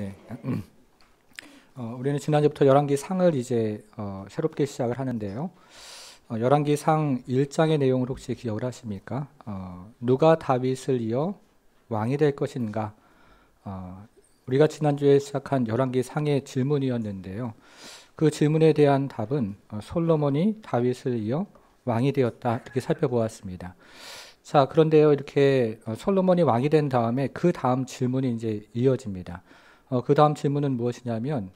네. 우리는 지난주부터 열왕기상을 이제 새롭게 시작을 하는데요. 열왕기상 1장의 내용을 혹시 기억을 하십니까? 누가 다윗을 이어 왕이 될 것인가? 우리가 지난주에 시작한 열왕기상의 질문이었는데요. 그 질문에 대한 답은 솔로몬이 다윗을 이어 왕이 되었다, 이렇게 살펴보았습니다. 자, 그런데요, 이렇게 솔로몬이 왕이 된 다음에 그 다음 질문이 이제 이어집니다. 그 다음 질문은 무엇이냐면,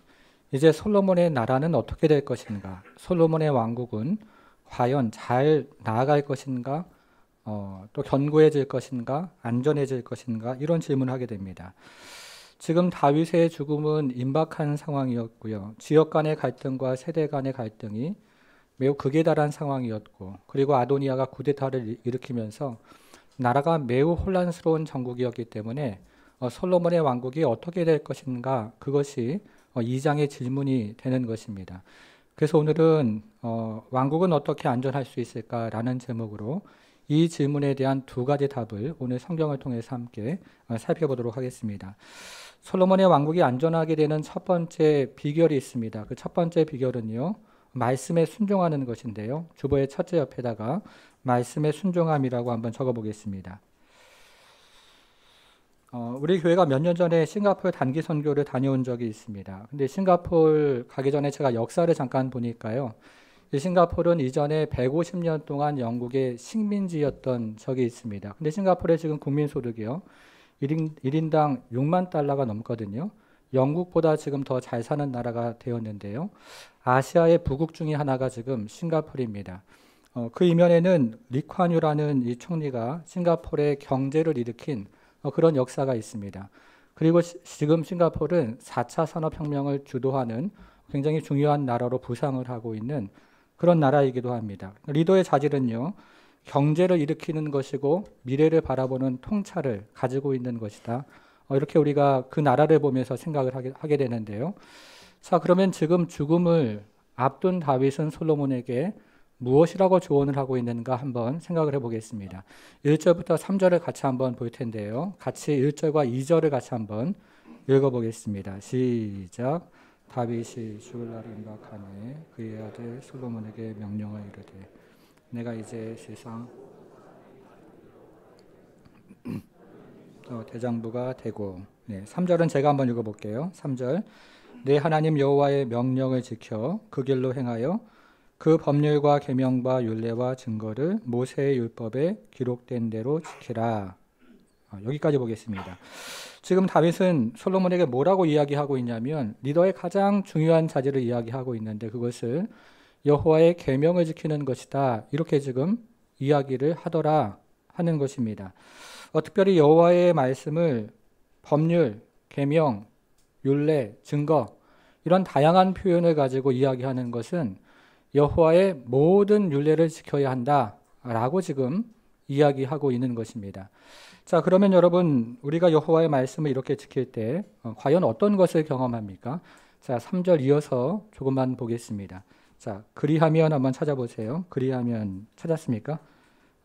이제 솔로몬의 나라는 어떻게 될 것인가? 솔로몬의 왕국은 과연 잘 나아갈 것인가? 또 견고해질 것인가? 안전해질 것인가? 이런 질문을 하게 됩니다. 지금 다윗의 죽음은 임박한 상황이었고요. 지역 간의 갈등과 세대 간의 갈등이 매우 극에 달한 상황이었고, 그리고 아도니아가 쿠데타를 일으키면서 나라가 매우 혼란스러운 정국이었기 때문에 솔로몬의 왕국이 어떻게 될 것인가, 그것이 2장의 질문이 되는 것입니다. 그래서 오늘은 왕국은 어떻게 안전할 수 있을까라는 제목으로 이 질문에 대한 두 가지 답을 오늘 성경을 통해서 함께 살펴보도록 하겠습니다. 솔로몬의 왕국이 안전하게 되는 첫 번째 비결이 있습니다. 그 첫 번째 비결은요, 말씀에 순종하는 것인데요. 주보의 첫째 옆에다가 말씀에 순종함이라고 한번 적어보겠습니다. 우리 교회가 몇 년 전에 싱가포르 단기 선교를 다녀온 적이 있습니다. 근데 싱가포르 가기 전에 제가 역사를 잠깐 보니까요. 이 싱가포르는 이전에 150년 동안 영국의 식민지였던 적이 있습니다. 근데 싱가포르의 지금 국민소득이요, 1인당 6만 달러가 넘거든요. 영국보다 지금 더 잘 사는 나라가 되었는데요. 아시아의 부국 중에 하나가 지금 싱가포르입니다. 그 이면에는 리콴유라는 이 총리가 싱가포르의 경제를 일으킨 그런 역사가 있습니다. 그리고 지금 싱가포르는 4차 산업혁명을 주도하는 굉장히 중요한 나라로 부상을 하고 있는 그런 나라이기도 합니다. 리더의 자질은요, 경제를 일으키는 것이고 미래를 바라보는 통찰을 가지고 있는 것이다. 이렇게 우리가 그 나라를 보면서 생각을 하게 되는데요. 자, 그러면 지금 죽음을 앞둔 다윗은 솔로몬에게 무엇이라고 조언을 하고 있는가 한번 생각을 해보겠습니다. 1절부터 3절을 같이 한번 볼 텐데요. 같이 1절과 2절을 같이 한번 읽어보겠습니다. 시작. 다윗이 죽을 날이 임박하니 그의 아들 솔로몬에게 명령을 이르되 내가 이제 세상 대장부가 되고, 3절은 제가 한번 읽어볼게요. 3절. 내 하나님 여호와의 명령을 지켜 그 길로 행하여 그 법률과 계명과 율례와 증거를 모세의 율법에 기록된 대로 지키라. 여기까지 보겠습니다. 지금 다윗은 솔로몬에게 뭐라고 이야기하고 있냐면 리더의 가장 중요한 자질을 이야기하고 있는데 그것을 여호와의 계명을 지키는 것이다, 이렇게 지금 이야기를 하더라 하는 것입니다. 특별히 여호와의 말씀을 법률, 계명, 율례, 증거, 이런 다양한 표현을 가지고 이야기하는 것은 여호와의 모든 율례를 지켜야 한다라고 지금 이야기하고 있는 것입니다. 자, 그러면 여러분, 우리가 여호와의 말씀을 이렇게 지킬 때 과연 어떤 것을 경험합니까? 자, 3절 이어서 조금만 보겠습니다. 자, 그리하면 한번 찾아보세요. 그리하면 찾았습니까?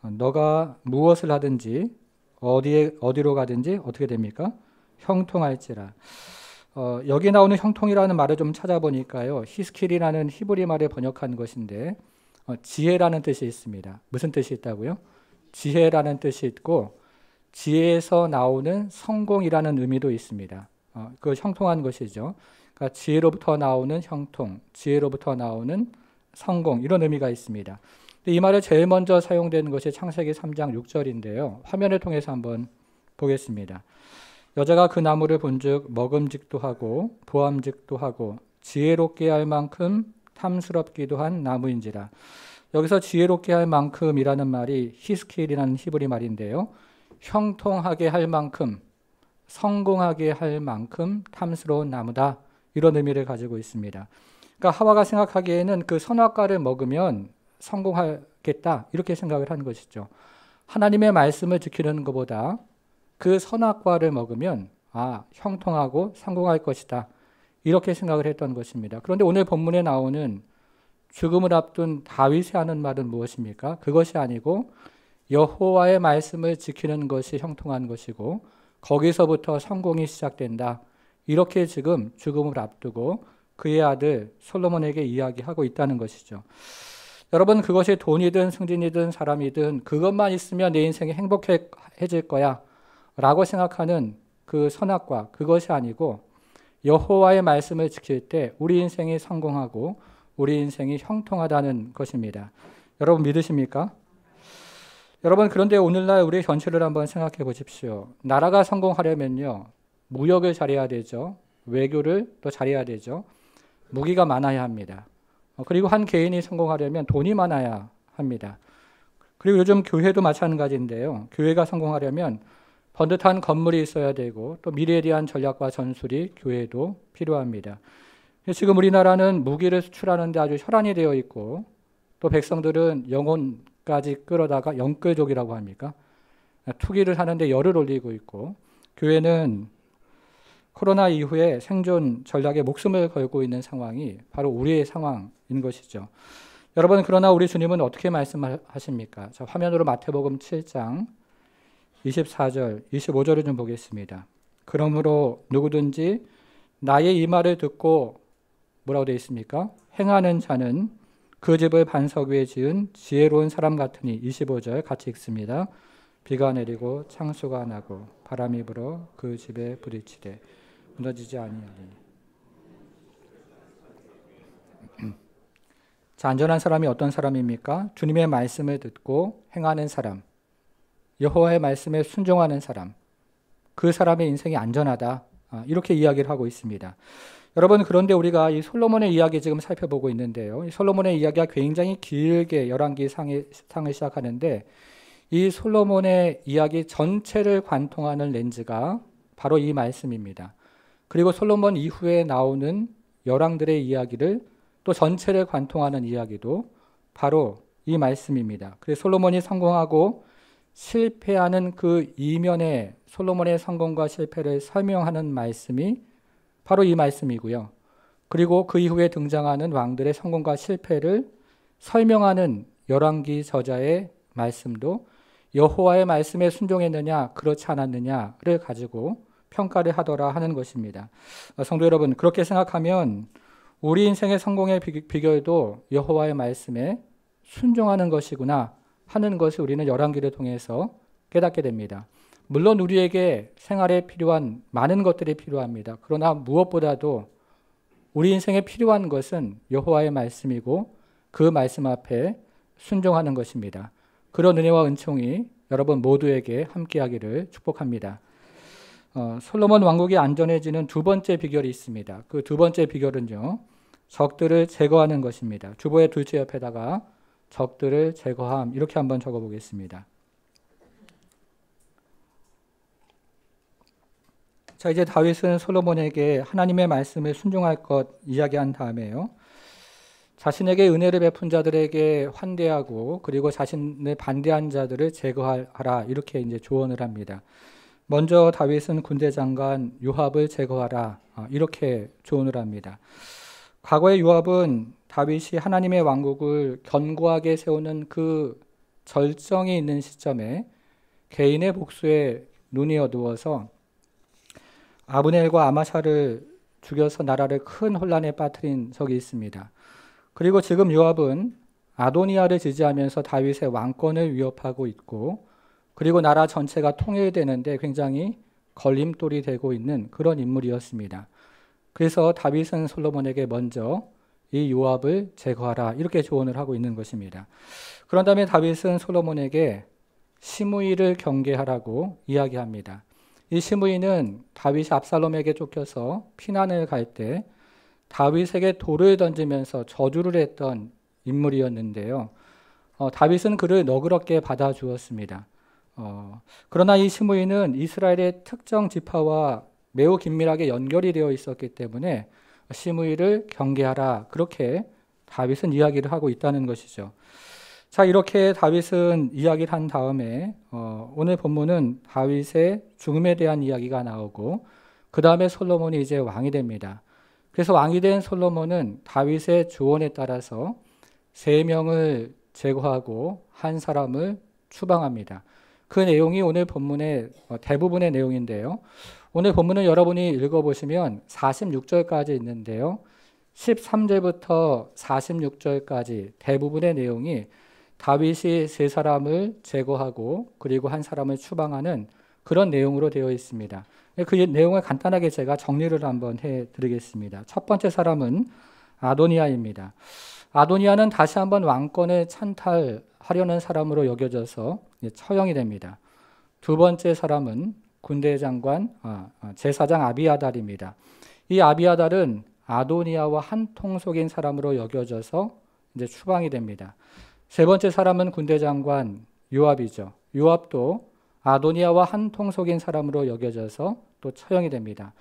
너가 무엇을 하든지 어디로 가든지 어떻게 됩니까? 형통할지라. 여기 나오는 형통이라는 말을 좀 찾아보니까요, 히스킬이라는 히브리 말에 번역한 것인데 지혜라는 뜻이 있습니다. 무슨 뜻이 있다고요? 지혜라는 뜻이 있고 지혜에서 나오는 성공이라는 의미도 있습니다. 그 형통한 것이죠. 그러니까 지혜로부터 나오는 형통, 지혜로부터 나오는 성공, 이런 의미가 있습니다. 이 말을 제일 먼저 사용된 것이 창세기 3장 6절인데요. 화면을 통해서 한번 보겠습니다. 여자가 그 나무를 본즉 먹음직도 하고 보암직도 하고 지혜롭게 할 만큼 탐스럽기도 한 나무인지라. 여기서 지혜롭게 할 만큼이라는 말이 히스킬이라는 히브리 말인데요. 형통하게 할 만큼, 성공하게 할 만큼 탐스러운 나무다, 이런 의미를 가지고 있습니다. 그러니까 하와가 생각하기에는 그 선악과를 먹으면 성공하겠다, 이렇게 생각을 한 것이죠. 하나님의 말씀을 지키는 것보다 그 선악과를 먹으면 형통하고 성공할 것이다, 이렇게 생각을 했던 것입니다. 그런데 오늘 본문에 나오는 죽음을 앞둔 다윗이 하는 말은 무엇입니까? 그것이 아니고 여호와의 말씀을 지키는 것이 형통한 것이고 거기서부터 성공이 시작된다, 이렇게 지금 죽음을 앞두고 그의 아들 솔로몬에게 이야기하고 있다는 것이죠. 여러분, 그것이 돈이든 승진이든 사람이든 그것만 있으면 내 인생이 행복해질 거야 라고 생각하는 그 선악과, 그것이 아니고 여호와의 말씀을 지킬 때 우리 인생이 성공하고 우리 인생이 형통하다는 것입니다. 여러분 믿으십니까? 여러분, 그런데 오늘날 우리의 현실을 한번 생각해 보십시오. 나라가 성공하려면요, 무역을 잘해야 되죠. 외교를 또 잘해야 되죠. 무기가 많아야 합니다. 그리고 한 개인이 성공하려면 돈이 많아야 합니다. 그리고 요즘 교회도 마찬가지인데요. 교회가 성공하려면 번듯한 건물이 있어야 되고 또 미래에 대한 전략과 전술이 교회도 필요합니다. 지금 우리나라는 무기를 수출하는데 아주 혈안이 되어 있고 또 백성들은 영혼까지 끌어다가 영끌족이라고 합니까? 투기를 하는데 열을 올리고 있고 교회는 코로나 이후에 생존 전략에 목숨을 걸고 있는 상황이 바로 우리의 상황인 것이죠. 여러분, 그러나 우리 주님은 어떻게 말씀하십니까? 자, 화면으로 마태복음 7장 24절, 25절을 좀 보겠습니다. 그러므로 누구든지 나의 이 말을 듣고 뭐라고 되어 있습니까? 행하는 자는 그 집을 반석 위에 지은 지혜로운 사람 같으니 25절 같이 읽습니다. 비가 내리고 창수가 나고 바람이 불어 그 집에 부딪히되 무너지지 아니하니. 자, 안전한 사람이 어떤 사람입니까? 주님의 말씀을 듣고 행하는 사람, 여호와의 말씀에 순종하는 사람, 그 사람의 인생이 안전하다. 이렇게 이야기를 하고 있습니다. 여러분, 그런데 우리가 이 솔로몬의 이야기 지금 살펴보고 있는데요. 이 솔로몬의 이야기가 굉장히 길게 열왕기 상을 시작하는데 이 솔로몬의 이야기 전체를 관통하는 렌즈가 바로 이 말씀입니다. 그리고 솔로몬 이후에 나오는 열왕들의 이야기를 또 전체를 관통하는 이야기도 바로 이 말씀입니다. 그래서 솔로몬이 성공하고 실패하는 그 이면에 솔로몬의 성공과 실패를 설명하는 말씀이 바로 이 말씀이고요. 그리고 그 이후에 등장하는 왕들의 성공과 실패를 설명하는 열왕기 저자의 말씀도 여호와의 말씀에 순종했느냐 그렇지 않았느냐를 가지고 평가를 하더라 하는 것입니다. 성도 여러분, 그렇게 생각하면 우리 인생의 성공의 비결도 여호와의 말씀에 순종하는 것이구나 하는 것을 우리는 열왕기를 통해서 깨닫게 됩니다. 물론 우리에게 생활에 필요한 많은 것들이 필요합니다. 그러나 무엇보다도 우리 인생에 필요한 것은 여호와의 말씀이고 그 말씀 앞에 순종하는 것입니다. 그런 은혜와 은총이 여러분 모두에게 함께하기를 축복합니다. 솔로몬 왕국이 안전해지는 두 번째 비결이 있습니다. 그 두 번째 비결은요, 적들을 제거하는 것입니다. 주보의 둘째 옆에다가 적들을 제거함 이렇게 한번 적어보겠습니다. 자, 이제 다윗은 솔로몬에게 하나님의 말씀을 순종할 것 이야기한 다음에요, 자신에게 은혜를 베푼 자들에게 환대하고 그리고 자신을 반대한 자들을 제거하라 이렇게 이제 조언을 합니다. 먼저 다윗은 군대 장관 요압을 제거하라 이렇게 조언을 합니다. 과거의 요압은 다윗이 하나님의 왕국을 견고하게 세우는 그 절정이 있는 시점에 개인의 복수에 눈이 어두워서 아브넬과 아마샤를 죽여서 나라를 큰 혼란에 빠뜨린 적이 있습니다. 그리고 지금 요압은 아도니아를 지지하면서 다윗의 왕권을 위협하고 있고 그리고 나라 전체가 통일되는데 굉장히 걸림돌이 되고 있는 그런 인물이었습니다. 그래서 다윗은 솔로몬에게 먼저 이 요압을 제거하라 이렇게 조언을 하고 있는 것입니다. 그런 다음에 다윗은 솔로몬에게 시므이를 경계하라고 이야기합니다. 이 시므이는 다윗이 압살롬에게 쫓겨서 피난을 갈 때 다윗에게 돌을 던지면서 저주를 했던 인물이었는데요. 다윗은 그를 너그럽게 받아주었습니다. 그러나 이 시므이는 이스라엘의 특정 지파와 매우 긴밀하게 연결이 되어 있었기 때문에 시므이를 경계하라 그렇게 다윗은 이야기를 하고 있다는 것이죠. 자, 이렇게 다윗은 이야기를 한 다음에 오늘 본문은 다윗의 죽음에 대한 이야기가 나오고 그 다음에 솔로몬이 이제 왕이 됩니다. 그래서 왕이 된 솔로몬은 다윗의 조언에 따라서 3명을 제거하고 한 사람을 추방합니다. 그 내용이 오늘 본문의 대부분의 내용인데요. 오늘 본문은 여러분이 읽어보시면 46절까지 있는데요. 13절부터 46절까지 대부분의 내용이 다윗이 세 사람을 제거하고 그리고 한 사람을 추방하는 그런 내용으로 되어 있습니다. 그 내용을 간단하게 제가 정리를 한번 해드리겠습니다. 첫 번째 사람은 아도니아입니다. 아도니아는 다시 한번 왕권을 찬탈하려는 사람으로 여겨져서 처형이 됩니다. 두 번째 사람은 군대 장관, 제사장 아비아달입니다. 이 아비아달은 아도니아와 한통 속인 사람으로 여겨져서 이제 추방이 됩니다. 세 번째 사람은 군대 장관 요압이죠. 요압도 아도니아와 한통 속인 사람으로 여겨져서 또 처형이 됩니다.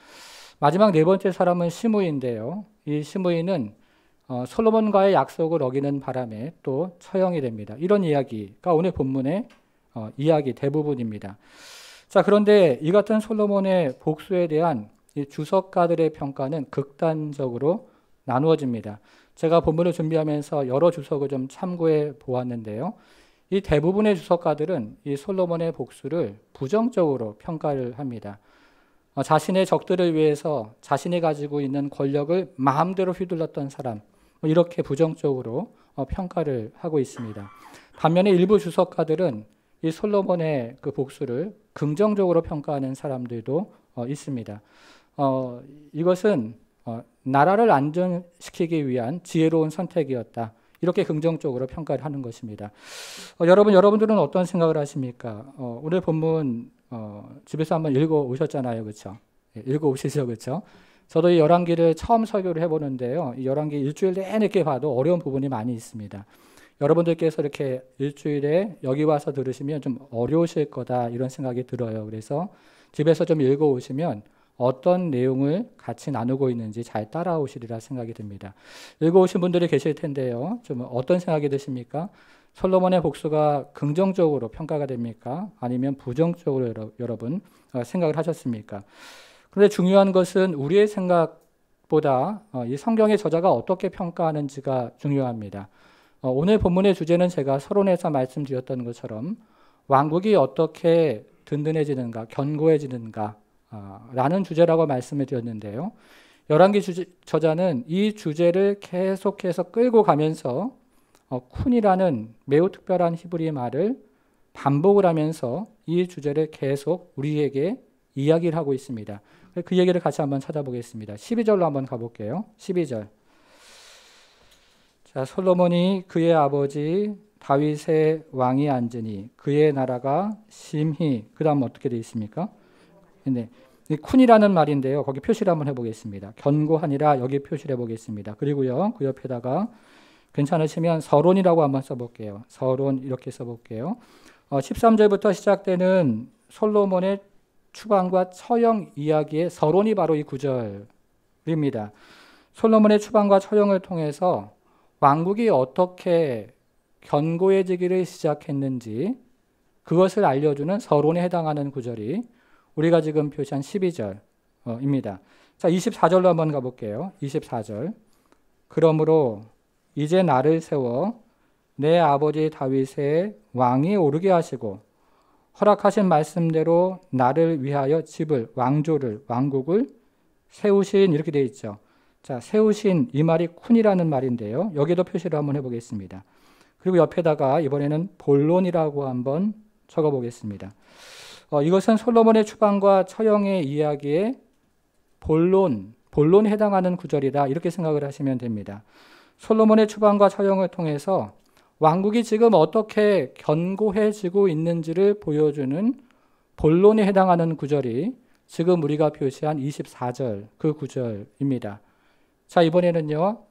마지막 네 번째 사람은 시므이인데요. 이 시므이는 솔로몬과의 약속을 어기는 바람에 또 처형이 됩니다. 이런 이야기가 오늘 본문의 이야기 대부분입니다. 자, 그런데 이 같은 솔로몬의 복수에 대한 이 주석가들의 평가는 극단적으로 나누어집니다. 제가 본문을 준비하면서 여러 주석을 좀 참고해 보았는데요. 이 대부분의 주석가들은 이 솔로몬의 복수를 부정적으로 평가를 합니다. 자신의 적들을 위해서 자신이 가지고 있는 권력을 마음대로 휘둘렀던 사람, 이렇게 부정적으로 평가를 하고 있습니다. 반면에 일부 주석가들은 이 솔로몬의 그 복수를 긍정적으로 평가하는 사람들도 있습니다. 이것은 나라를 안정시키기 위한 지혜로운 선택이었다. 이렇게 긍정적으로 평가를 하는 것입니다. 여러분들은 어떤 생각을 하십니까? 오늘 본문 집에서 한번 읽어 오셨잖아요, 그렇죠? 읽어 오시죠, 그렇죠? 저도 이 열왕기를 처음 설교를 해보는데요. 이 열왕기 일주일 내내 이렇게 봐도 어려운 부분이 많이 있습니다. 여러분들께서 이렇게 일주일에 여기 와서 들으시면 좀 어려우실 거다 이런 생각이 들어요. 그래서 집에서 좀 읽어 오시면 어떤 내용을 같이 나누고 있는지 잘 따라오시리라 생각이 듭니다. 읽어 오신 분들이 계실 텐데요. 좀 어떤 생각이 드십니까? 솔로몬의 복수가 긍정적으로 평가가 됩니까? 아니면 부정적으로 여러분 생각을 하셨습니까? 그런데 중요한 것은 우리의 생각보다 이 성경의 저자가 어떻게 평가하는지가 중요합니다. 오늘 본문의 주제는 제가 서론에서 말씀드렸던 것처럼 왕국이 어떻게 든든해지는가, 견고해지는가 라는 주제라고 말씀을 드렸는데요. 열왕기 저자는 이 주제를 계속해서 끌고 가면서 쿤이라는 매우 특별한 히브리 말을 반복을 하면서 이 주제를 계속 우리에게 이야기를 하고 있습니다. 그 얘기를 같이 한번 찾아보겠습니다. 12절로 한번 가볼게요. 12절. 자, 솔로몬이 그의 아버지 다윗의 왕이 앉으니 그의 나라가 심히, 그 다음 어떻게 되어 있습니까? 네, 쿤이라는 말인데요. 거기 표시를 한번 해보겠습니다. 견고하니라 여기 표시를 해보겠습니다. 그리고요, 그 옆에다가 괜찮으시면 서론이라고 한번 써볼게요. 서론 이렇게 써볼게요. 13절부터 시작되는 솔로몬의 추방과 처형 이야기의 서론이 바로 이 구절입니다. 솔로몬의 추방과 처형을 통해서 왕국이 어떻게 견고해지기를 시작했는지 그것을 알려주는 서론에 해당하는 구절이 우리가 지금 표시한 12절입니다. 자, 24절로 한번 가볼게요. 24절. 그러므로 이제 나를 세워 내 아버지 다윗의 왕이 오르게 하시고 허락하신 말씀대로 나를 위하여 집을, 왕조를, 왕국을 세우신, 이렇게 되어 있죠. 자, 세우신 이 말이 쿤이라는 말인데요. 여기도 표시를 한번 해보겠습니다. 그리고 옆에다가 이번에는 본론이라고 한번 적어보겠습니다. 이것은 솔로몬의 추방과 처형의 이야기의 본론에 해당하는 구절이다. 이렇게 생각을 하시면 됩니다. 솔로몬의 추방과 처형을 통해서 왕국이 지금 어떻게 견고해지고 있는지를 보여주는 본론에 해당하는 구절이 지금 우리가 표시한 24절 그 구절입니다. 자, 이번에는요,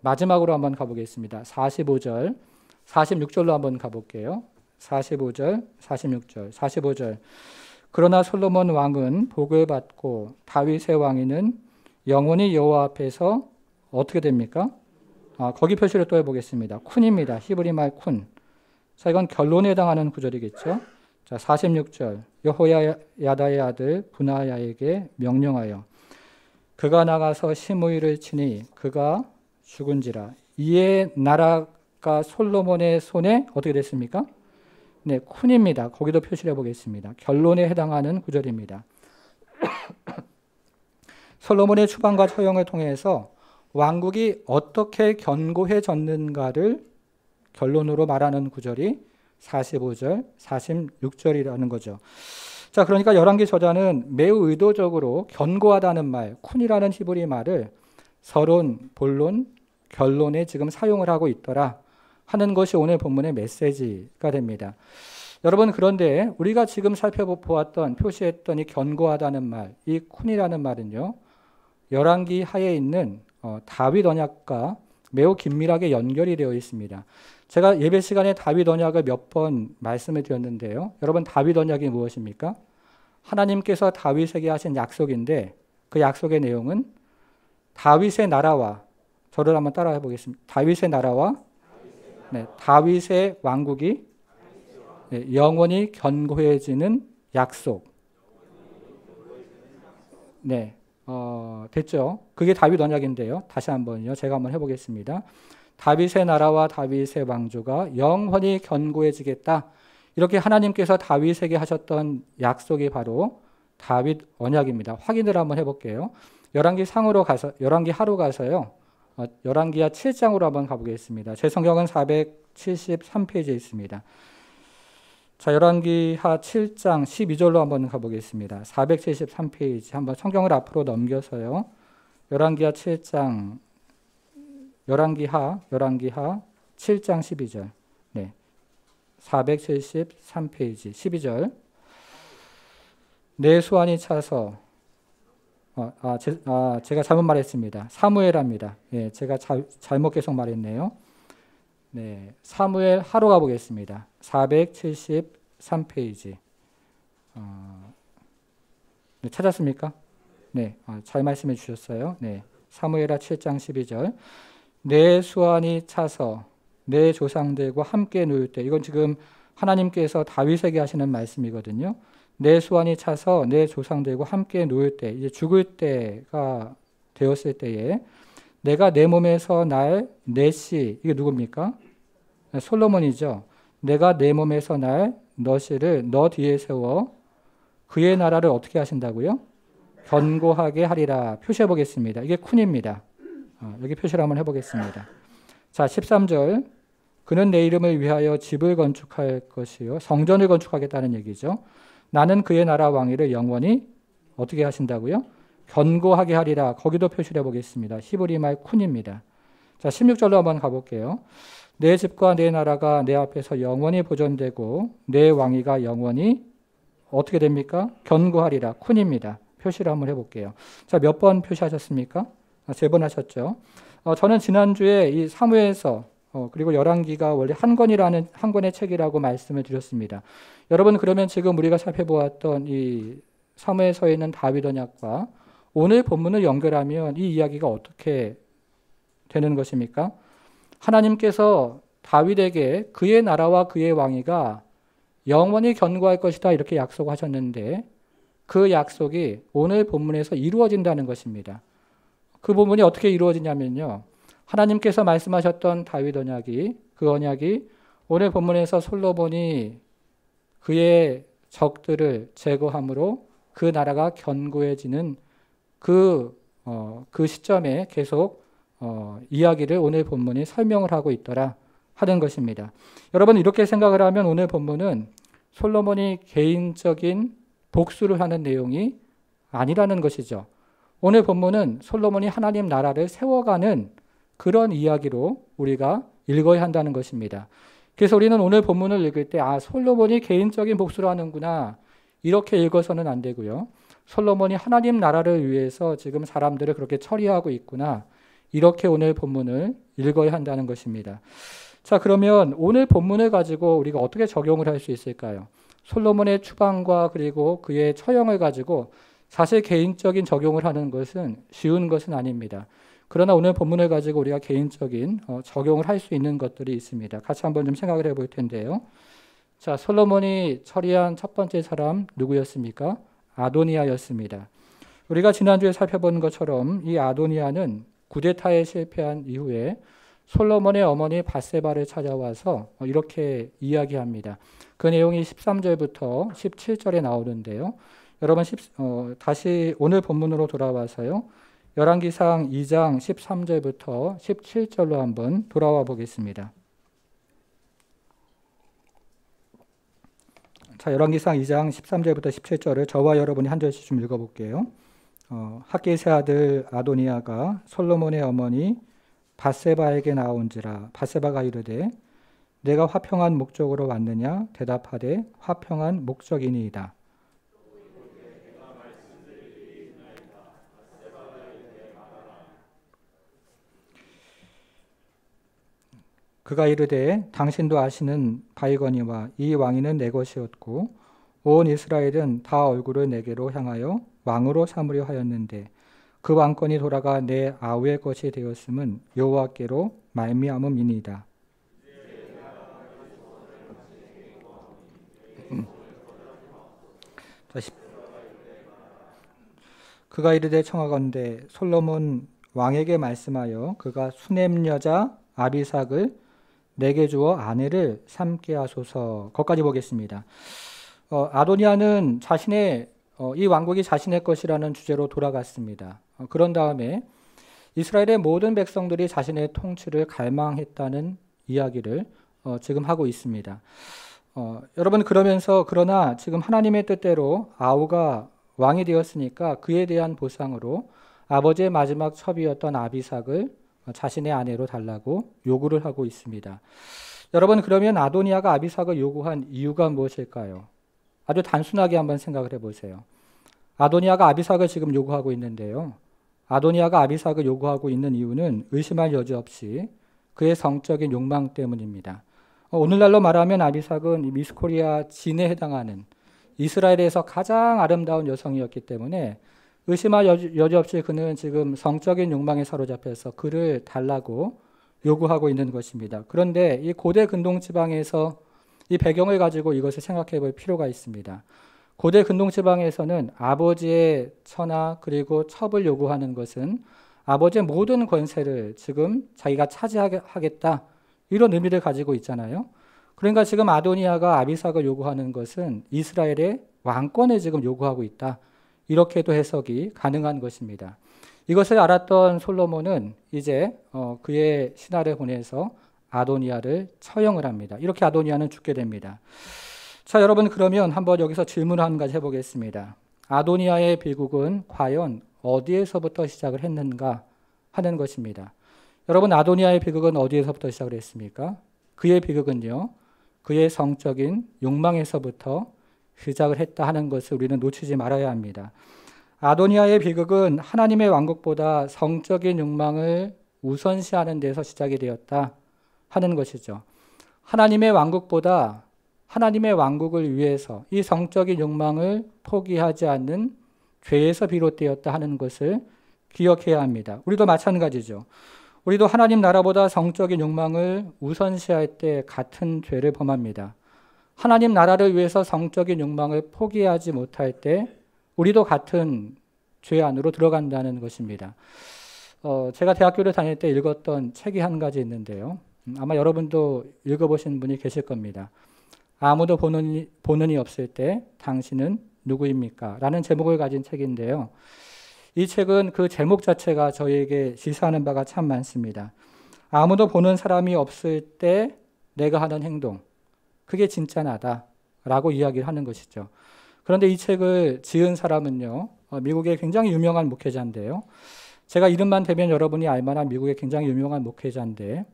마지막으로 한번 가보겠습니다. 45절, 46절로 한번 가볼게요. 45절, 46절, 45절. 그러나 솔로몬 왕은 복을 받고 다윗의 왕위는 영원히 여호와 앞에서 어떻게 됩니까? 거기 표시를 또 해보겠습니다. 쿤입니다. 히브리 말 쿤. 자, 이건 결론에 해당하는 구절이겠죠. 자, 46절. 여호야다의 아들 분하야에게 명령하여 그가 나가서 시므이를 치니 그가 죽은지라. 이에 나라가 솔로몬의 손에 어떻게 됐습니까? 네, 쿤입니다. 거기도 표시를 해보겠습니다. 결론에 해당하는 구절입니다. 솔로몬의 추방과 처형을 통해서 왕국이 어떻게 견고해졌는가를 결론으로 말하는 구절이 45절, 46절이라는 거죠. 자, 그러니까 열왕기 저자는 매우 의도적으로 견고하다는 말, 쿤이라는 히브리 말을 서론, 본론, 결론에 지금 사용을 하고 있더라 하는 것이 오늘 본문의 메시지가 됩니다. 여러분, 그런데 우리가 지금 살펴보았던, 표시했던 이 견고하다는 말, 이 쿤이라는 말은요, 열왕기 하에 있는 다윗 언약과 매우 긴밀하게 연결이 되어 있습니다. 제가 예배 시간에 다윗 언약을 몇 번 말씀을 드렸는데요. 여러분, 다윗 언약이 무엇입니까? 하나님께서 다윗에게 하신 약속인데 그 약속의 내용은 다윗의 나라와, 저를 한번 따라해 보겠습니다. 다윗의 나라와 다윗의 왕국이 영원히 견고해지는 약속. 네, 됐죠? 그게 다윗 언약인데요. 다시 한번요. 제가 한번 해보겠습니다. 다윗의 나라와 다윗의 왕조가 영원히 견고해지겠다. 이렇게 하나님께서 다윗에게 하셨던 약속이 바로 다윗 언약입니다. 확인을 한번 해볼게요. 열왕기 상으로 가서, 열왕기 하로 가서요. 열왕기하 7장으로 한번 가보겠습니다. 제 성경은 473페이지에 있습니다. 자, 열왕기하 7장 12절로 한번 가보겠습니다. 473페이지 한번 성경을 앞으로 넘겨서요. 열왕기하 7장, 열왕기하 7장 12절. 네. 473페이지 12절. 내 수완이 차서 제가 잘못 말했습니다. 사무엘합니다. 예, 제가 잘못 계속 말했네요. 네, 사무엘 하로 가보겠습니다. 473페이지. 네, 찾았습니까? 네, 잘 말씀해 주셨어요. 네, 사무엘하 7장 12절. 내 수완이 차서 내 조상들과 함께 누울 때, 이건 지금 하나님께서 다윗에게 하시는 말씀이거든요. 내 수완이 차서 내 조상들과 함께 누울 때, 이제 죽을 때가 되었을 때에 내가 내 몸에서 날 내 씨, 이게 누굽니까? 솔로몬이죠. 내가 내 몸에서 날 너 씨를 너 뒤에 세워 그의 나라를 어떻게 하신다고요? 견고하게 하리라. 표시해 보겠습니다. 이게 쿤입니다. 여기 표시를 한번 해보겠습니다. 자, 13절. 그는 내 이름을 위하여 집을 건축할 것이요 성전을 건축하겠다는 얘기죠. 나는 그의 나라 왕위를 영원히 어떻게 하신다고요? 견고하게 하리라. 거기도 표시를 해보겠습니다. 히브리 말 쿤입니다. 자, 16절로 한번 가볼게요. 내 집과 내 나라가 내 앞에서 영원히 보존되고 내 왕위가 영원히 어떻게 됩니까? 견고하리라. 쿤입니다. 표시를 한번 해볼게요. 자, 몇 번 표시하셨습니까? 3번 하셨죠. 저는 지난주에 이 사무엘서 그리고 열왕기가 원래 한 권의 책이라고 말씀을 드렸습니다. 여러분, 그러면 지금 우리가 살펴보았던 이 사무엘서에 있는 다윗 언약과 오늘 본문을 연결하면 이 이야기가 어떻게 되는 것입니까? 하나님께서 다윗에게 그의 나라와 그의 왕위가 영원히 견고할 것이다 이렇게 약속하셨는데 그 약속이 오늘 본문에서 이루어진다는 것입니다. 그 부분이 어떻게 이루어지냐면요. 하나님께서 말씀하셨던 다윗 언약이, 그 언약이 오늘 본문에서 솔로몬이 그의 적들을 제거함으로 그 나라가 견고해지는 그 시점에 계속 이야기를 오늘 본문이 설명을 하고 있더라 하는 것입니다. 여러분, 이렇게 생각을 하면 오늘 본문은 솔로몬이 개인적인 복수를 하는 내용이 아니라는 것이죠. 오늘 본문은 솔로몬이 하나님 나라를 세워가는 그런 이야기로 우리가 읽어야 한다는 것입니다. 그래서 우리는 오늘 본문을 읽을 때 솔로몬이 개인적인 복수를 하는구나 이렇게 읽어서는 안 되고요. 솔로몬이 하나님 나라를 위해서 지금 사람들을 그렇게 처리하고 있구나 이렇게 오늘 본문을 읽어야 한다는 것입니다. 자, 그러면 오늘 본문을 가지고 우리가 어떻게 적용을 할 수 있을까요? 솔로몬의 추방과 그리고 그의 처형을 가지고 사실 개인적인 적용을 하는 것은 쉬운 것은 아닙니다. 그러나 오늘 본문을 가지고 우리가 개인적인 적용을 할 수 있는 것들이 있습니다. 같이 한번 좀 생각을 해볼 텐데요. 자, 솔로몬이 처리한 첫 번째 사람 누구였습니까? 아도니아였습니다. 우리가 지난주에 살펴본 것처럼 이 아도니아는 구데타에 실패한 이후에 솔로몬의 어머니 밧세바를 찾아와서 이렇게 이야기합니다. 그 내용이 13절부터 17절에 나오는데요. 여러분 다시 오늘 본문으로 돌아와서요. 열왕기상 2장 13절부터 17절로 한번 돌아와 보겠습니다. 자, 열왕기상 2장 13절부터 17절을 저와 여러분이 한 절씩 좀 읽어볼게요. 핫기스의 아들 아도니아가 솔로몬의 어머니 밧세바에게 나온지라. 밧세바가 이르되 내가 화평한 목적으로 왔느냐? 대답하되 화평한 목적이니이다. 그가 이르되 당신도 아시는 바이거니와 이 왕위는 내 것이었고 온 이스라엘은 다 얼굴을 내게로 향하여 왕으로 삼으려 하였는데 그 왕권이 돌아가 내 아우의 것이 되었음은 여호와께로 말미암음이니이다. 그가 이르되 청하건대 솔로몬 왕에게 말씀하여 그가 수넴 여자 아비삭을 내게 주어 아내를 삼게 하소서. 거기까지 보겠습니다. 아도니아는 이 왕국이 자신의 것이라는 주제로 돌아갔습니다. 그런 다음에 이스라엘의 모든 백성들이 자신의 통치를 갈망했다는 이야기를 지금 하고 있습니다. 여러분 그러나 지금 하나님의 뜻대로 아우가 왕이 되었으니까 그에 대한 보상으로 아버지의 마지막 첩이었던 아비삭을 자신의 아내로 달라고 요구를 하고 있습니다. 여러분 그러면 아도니아가 아비삭을 요구한 이유가 무엇일까요? 아주 단순하게 한번 생각을 해보세요. 아도니아가 아비삭을 지금 요구하고 있는데요. 아도니아가 아비삭을 요구하고 있는 이유는 의심할 여지 없이 그의 성적인 욕망 때문입니다. 오늘날로 말하면 아비삭은 미스코리아 진에 해당하는 이스라엘에서 가장 아름다운 여성이었기 때문에 의심할 여지 없이 그는 지금 성적인 욕망에 사로잡혀서 그를 달라고 요구하고 있는 것입니다. 그런데 이 고대 근동지방에서 이 배경을 가지고 이것을 생각해 볼 필요가 있습니다. 고대 근동지방에서는 아버지의 처나 그리고 첩을 요구하는 것은 아버지의 모든 권세를 지금 자기가 차지하겠다 이런 의미를 가지고 있잖아요. 그러니까 지금 아도니아가 아비삭을 요구하는 것은 이스라엘의 왕권을 지금 요구하고 있다. 이렇게도 해석이 가능한 것입니다. 이것을 알았던 솔로몬은 이제 그의 신하를 보내서 아도니아를 처형을 합니다. 이렇게 아도니아는 죽게 됩니다. 자, 여러분 그러면 한번 여기서 질문 한 가지 해보겠습니다. 아도니아의 비극은 과연 어디에서부터 시작을 했는가 하는 것입니다. 여러분 아도니아의 비극은 어디에서부터 시작을 했습니까? 그의 비극은요. 그의 성적인 욕망에서부터 시작을 했다 하는 것을 우리는 놓치지 말아야 합니다. 아도니아의 비극은 하나님의 왕국보다 성적인 욕망을 우선시하는 데서 시작이 되었다 하는 것이죠. 하나님의 왕국보다 하나님의 왕국을 위해서 이 성적인 욕망을 포기하지 않는 죄에서 비롯되었다 하는 것을 기억해야 합니다. 우리도 마찬가지죠. 우리도 하나님 나라보다 성적인 욕망을 우선시할 때 같은 죄를 범합니다. 하나님 나라를 위해서 성적인 욕망을 포기하지 못할 때 우리도 같은 죄 안으로 들어간다는 것입니다. 제가 대학교를 다닐 때 읽었던 책이 한 가지 있는데요. 아마 여러분도 읽어보신 분이 계실 겁니다. 아무도 보는 이 없을 때 당신은 누구입니까? 라는 제목을 가진 책인데요. 이 책은 그 제목 자체가 저희에게 시사하는 바가 참 많습니다. 아무도 보는 사람이 없을 때 내가 하는 행동, 그게 진짜 나다라고 이야기를 하는 것이죠. 그런데 이 책을 지은 사람은요, 미국의 굉장히 유명한 목회자인데요. 제가 이름만 대면 여러분이 알만한 미국의 굉장히 유명한 목회자인데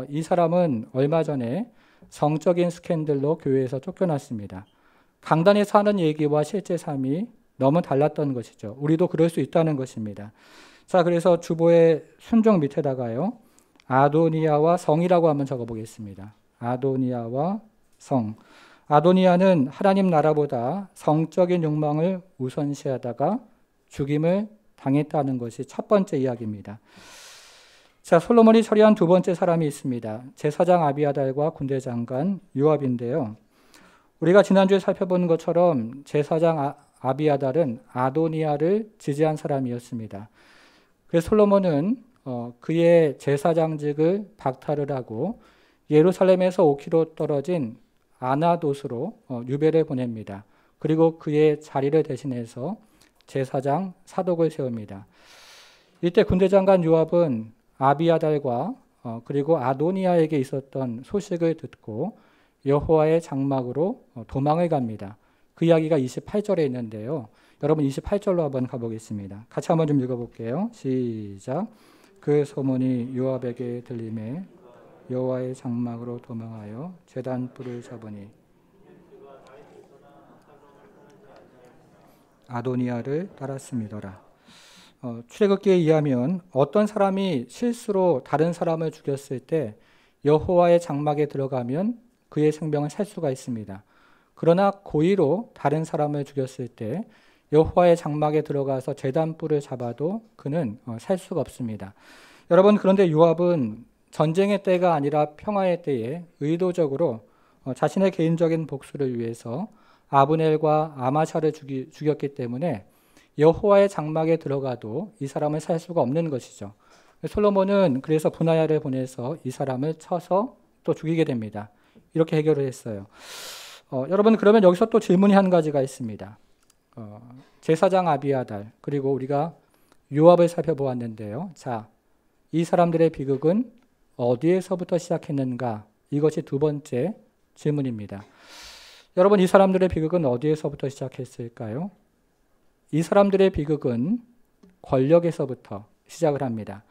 이 사람은 얼마 전에 성적인 스캔들로 교회에서 쫓겨났습니다. 강단에서 하는 얘기와 실제 삶이 너무 달랐던 것이죠. 우리도 그럴 수 있다는 것입니다. 자, 그래서 주보의 순종 밑에다가요. 아도니아와 성이라고 한번 적어보겠습니다. 아도니아와 성. 아도니아는 하나님 나라보다 성적인 욕망을 우선시하다가 죽임을 당했다는 것이 첫 번째 이야기입니다. 자, 솔로몬이 처리한 두 번째 사람이 있습니다. 제사장 아비아달과 군대 장관 요압인데요. 우리가 지난주에 살펴본 것처럼 제사장 아비아달은 아도니아를 지지한 사람이었습니다. 그래서 솔로몬은 그의 제사장직을 박탈을 하고 예루살렘에서 5km 떨어진 아나돗으로 유배를 보냅니다. 그리고 그의 자리를 대신해서 제사장 사독을 세웁니다. 이때 군대장관 요압은 아비아달과 그리고 아도니아에게 있었던 소식을 듣고 여호와의 장막으로 도망을 갑니다. 그 이야기가 28절에 있는데요. 여러분 28절로 한번 가보겠습니다. 같이 한번 좀 읽어볼게요. 시작. 그 소문이 요압에게 들림에 여호와의 장막으로 도망하여 제단 뿔을 잡으니 아도니아를 따랐음이더라. 출애굽기에 의하면 어떤 사람이 실수로 다른 사람을 죽였을 때 여호와의 장막에 들어가면 그의 생명을 살 수가 있습니다. 그러나 고의로 다른 사람을 죽였을 때 여호와의 장막에 들어가서 제단 뿔을 잡아도 그는 살 수가 없습니다. 여러분, 그런데 요압은 전쟁의 때가 아니라 평화의 때에 의도적으로 자신의 개인적인 복수를 위해서 아브넬과 아마샤를 죽였기 때문에 여호와의 장막에 들어가도 이 사람을 살 수가 없는 것이죠. 솔로몬은 그래서 분하야를 보내서 이 사람을 쳐서 또 죽이게 됩니다. 이렇게 해결을 했어요. 여러분, 그러면 여기서 또 질문이 한 가지가 있습니다. 제사장 아비아달 그리고 우리가 요압을 살펴보았는데요. 자, 이 사람들의 비극은 어디에서부터 시작했는가? 이것이 두 번째 질문입니다. 여러분, 이 사람들의 비극은 어디에서부터 시작했을까요? 이 사람들의 비극은 권력에서부터 시작을 합니다.